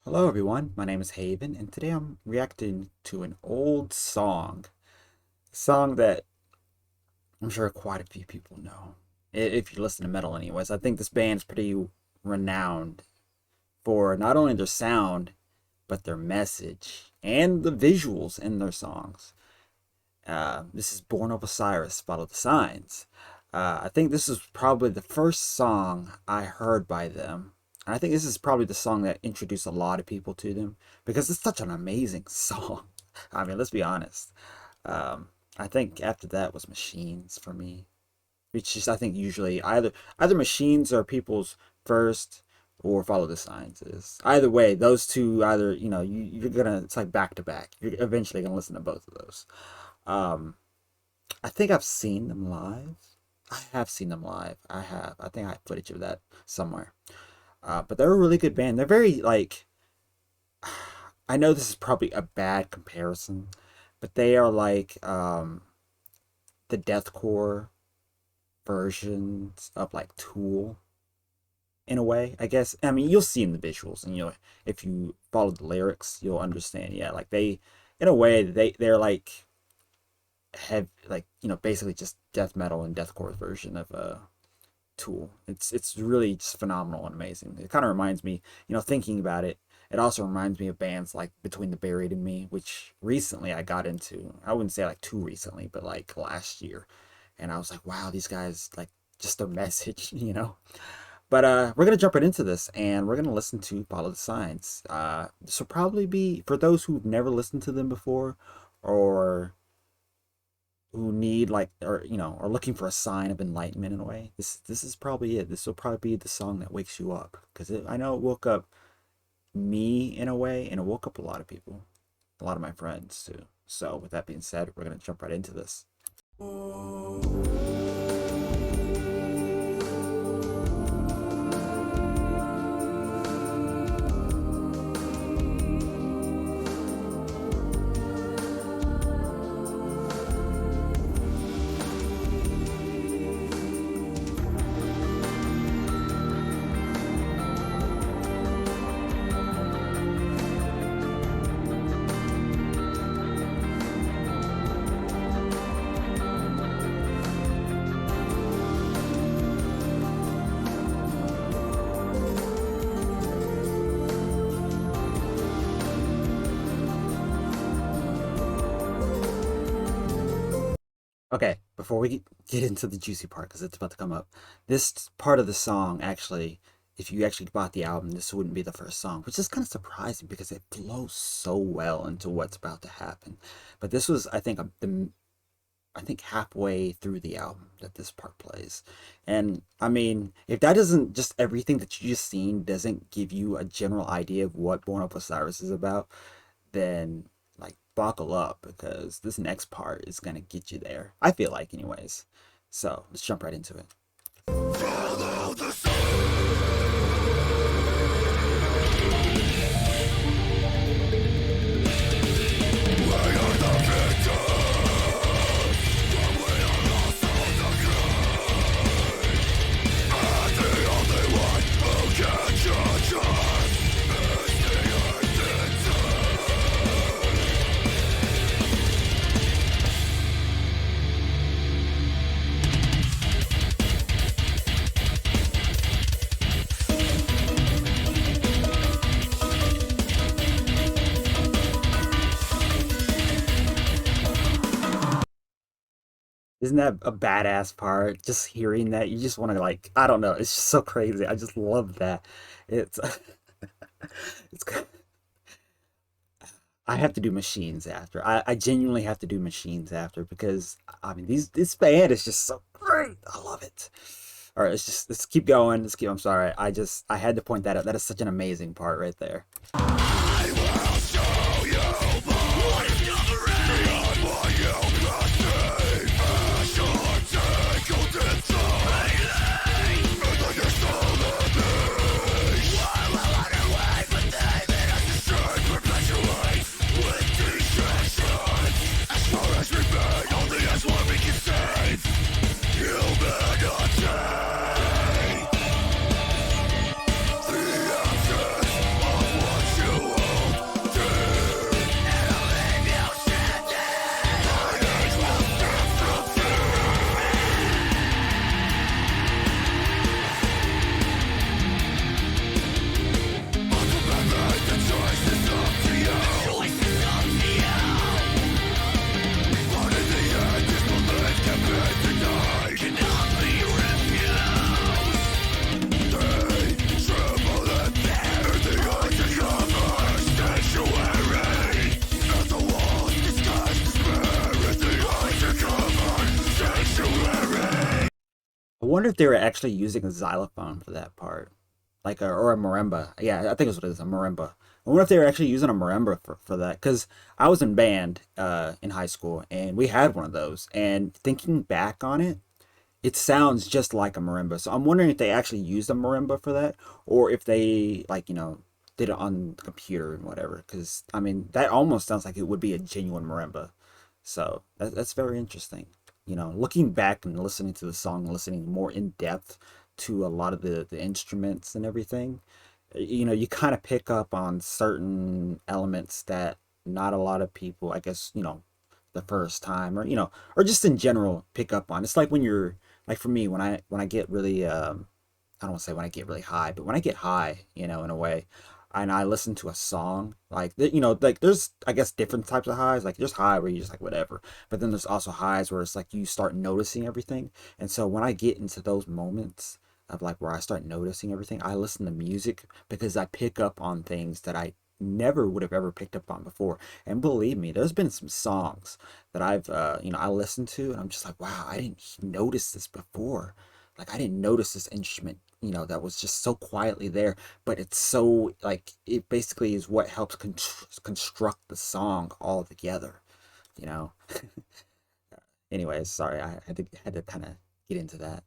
Hello everyone, my name is Haven, and today I'm reacting to an old song. A song that I'm sure quite a few people know. If you listen to metal anyways. I think this band's pretty renowned for not only their sound, but their message and the visuals in their songs. This is Born of Osiris, Follow the Signs. I think this is probably the first song I heard by them. And I think this is probably the song that introduced a lot of people to them because it's such an amazing song. I mean, let's be honest. I think after that was Machines for me, which is I think usually either Machines are people's first or Follow the Signs is. Either way, those two either you're gonna it's like back to back. You're eventually gonna listen to both of those. Um, I think I've seen them live. I have seen them live. I have. I think I have footage of that somewhere. But they're a really good band. They're very like. I know this is probably a bad comparison, but they are like the deathcore versions of like Tool in a way. I guess. I mean, you'll see in the visuals, and if you follow the lyrics, you'll understand. Yeah, like in a way, they're like have like basically just death metal and deathcore version of Tool. It's really just phenomenal and amazing. It kind of reminds me, thinking about it, it also reminds me of bands like Between the Buried and Me, which recently I got into. I wouldn't say like too recently, but like last year. And I was like, wow, these guys like just their message. But we're gonna jump right into this and we're gonna listen to Follow the Signs. This will probably be for those who've never listened to them before or who need like or are looking for a sign of enlightenment in a way. This is probably it. This will probably be the song that wakes you up because I know it woke up me in a way, and it woke up a lot of people, a lot of my friends too. So with that being said, we're gonna jump right into this. Okay, before we get into the juicy part, because it's about to come up, this part of the song actually, if you actually bought the album, this wouldn't be the first song, which is kind of surprising because it flows so well into what's about to happen. But this was, I think, I think halfway through the album that this part plays, and I mean, if that doesn't just everything that you just seen doesn't give you a general idea of what Born of Osiris is about, then like buckle up because this next part is gonna get you there. I feel like, anyways. So let's jump right into it. Follow the Isn't that a badass part? Just hearing that, you just want to like, I don't know, it's just so crazy. I just love that. It's it's I have to do Machines after. I genuinely have to do Machines after because I mean this band is just so great. I love it. All right, let's keep going. Let's keep. I'm sorry. I had to point that out. That is such an amazing part right there. I will show you what is covering beyond what you can see. A short circle inside. And then your soul of me. While I run away from them, it has to shine perpetually with distraction. As far as we remain, only as what we can save. Humanity. The absence of what you wonder if they were actually using a xylophone for that part, like or a marimba. Yeah, I think it's what it is, a marimba. I wonder if they were actually using a marimba for that, because I was in band in high school and we had one of those. And thinking back on it, it sounds just like a marimba. So I'm wondering if they actually used a marimba for that, or if they like did it on the computer and whatever. Because I mean, that almost sounds like it would be a genuine marimba. So that's very interesting. Looking back and listening to the song, listening more in depth to a lot of the instruments and everything, you kind of pick up on certain elements that not a lot of people, I guess, the first time, or just in general pick up on. It's like when you're like, for me, when I get really I don't want to say when I get really high, but when I get high, in a way, and I listen to a song, like, like there's, I guess, different types of highs. Like there's high where you just like whatever, but then there's also highs where it's like you start noticing everything. And so when I get into those moments of like where I start noticing everything, I listen to music because I pick up on things that I never would have ever picked up on before. And believe me, there's been some songs that I've I listened to and I'm just like, wow, I didn't notice this before. Like I didn't notice this instrument, that was just so quietly there, but it's so like it basically is what helps construct the song all together, you know. Anyways, sorry, I had to kind of get into that.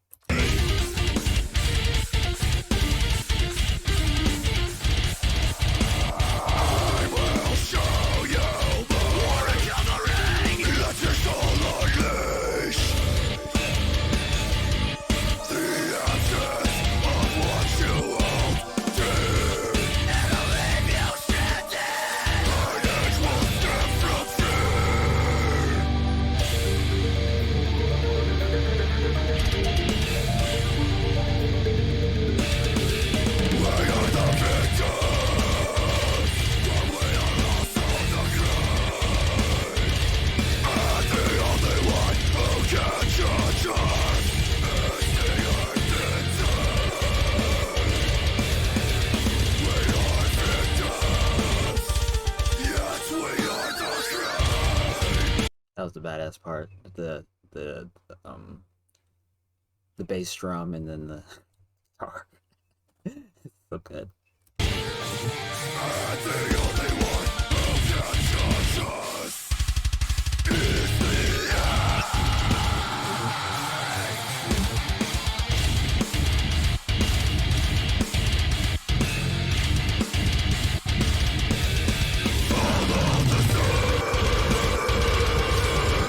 That was the badass part. Um the bass drum and then the guitar. So good.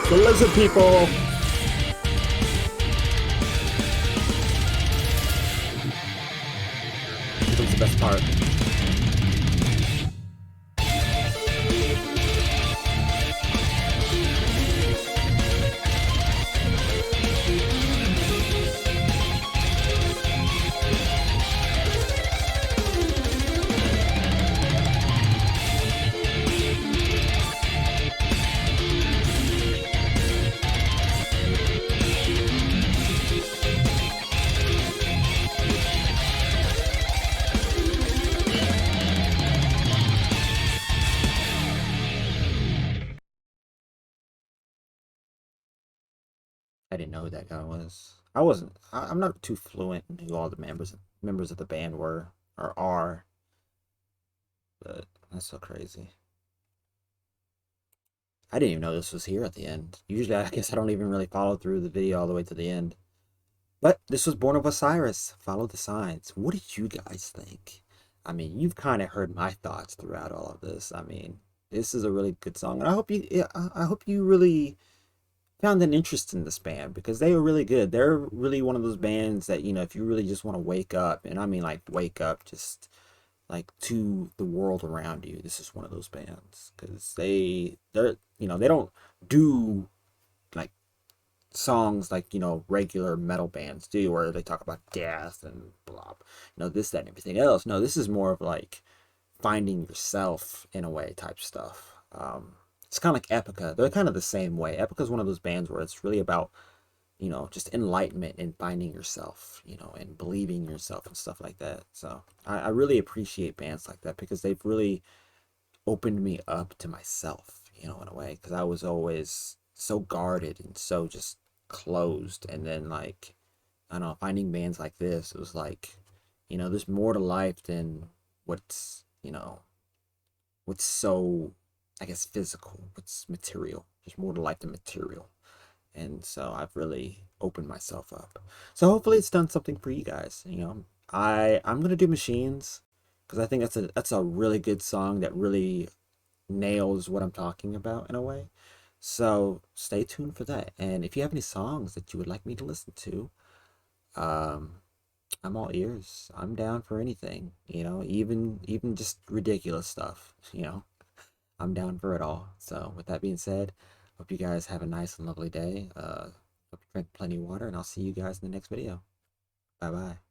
The lizard people. That's the best part. I didn't know who that guy was. I wasn't. I'm not too fluent in who all the members of the band were or are, but that's so crazy. I didn't even know this was here at the end. Usually, I guess I don't even really follow through the video all the way to the end. But this was Born of Osiris. Follow the signs. What did you guys think? I mean, you've kind of heard my thoughts throughout all of this. I mean, this is a really good song, and I hope you really found an interest in this band because they were really good. They're really one of those bands that, if you really just want to wake up, and I mean like wake up just like to the world around you, this is one of those bands because they don't do like songs like, regular metal bands do where they talk about death and blah, this, that, and everything else. No, this is more of like finding yourself in a way type stuff. It's kind of like Epica. They're kind of the same way. Epica is one of those bands where it's really about, just enlightenment and finding yourself, and believing yourself and stuff like that. So I really appreciate bands like that because they've really opened me up to myself, in a way, because I was always so guarded and so just closed. And then like I don't know, finding bands like this, it was like, there's more to life than what's, what's so, I guess, physical, what's material. There's more to life than material. And so I've really opened myself up. So hopefully it's done something for you guys. I'm gonna do Machines because I think that's a really good song that really nails what I'm talking about in a way. So stay tuned for that. And if you have any songs that you would like me to listen to, um, I'm all ears. I'm down for anything, even just ridiculous stuff, I'm down for it all. So with that being said, hope you guys have a nice and lovely day. Hope you drink plenty of water, and I'll see you guys in the next video. Bye bye.